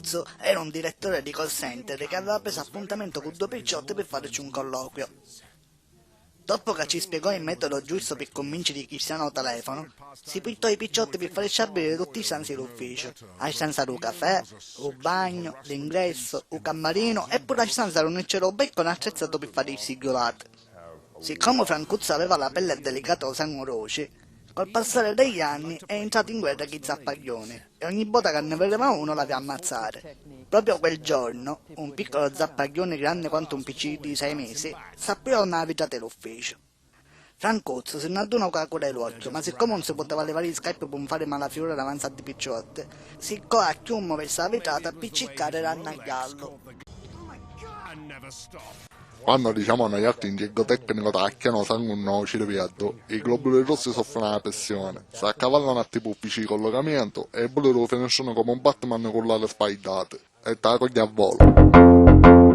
Francozzo era un direttore di call center che aveva preso appuntamento con due picciotti per farci un colloquio. Dopo che ci spiegò il metodo giusto per convincere Cristiano al telefono, si pittò i picciotti per fare sciabire tutti i stanzi dell'ufficio. A stanza del caffè, il bagno, l'ingresso, il cammarino e pure a stanza un becco attrezzato per fare il sigillate. Siccome Francuzzo aveva la pelle delicata o sangue roce, col passare degli anni è entrato in guerra con i zappaglioni e ogni volta che ne vedeva uno l'aveva ammazzare. Proprio quel giorno, un piccolo zappaglione grande quanto un piccino di 6 mesi s'apriò una vita dell'ufficio. Francuzzo se ne adunò con la coda dell'occhio, ma siccome non si poteva levare gli scarpe per non fare malafigura davanti a di picciotte, si a chiumo verso la vetrata a appiccicare e rannagliarlo. Quando diciamo a noi altri impiego tecnico tacchiano sangue un nuovo cirviato, i globuli rossi soffrono la pressione, si accavallano a tipo uffici di collocamento e i bulli lo finiscono come un Batman con le spagliate e te la cogli a volo.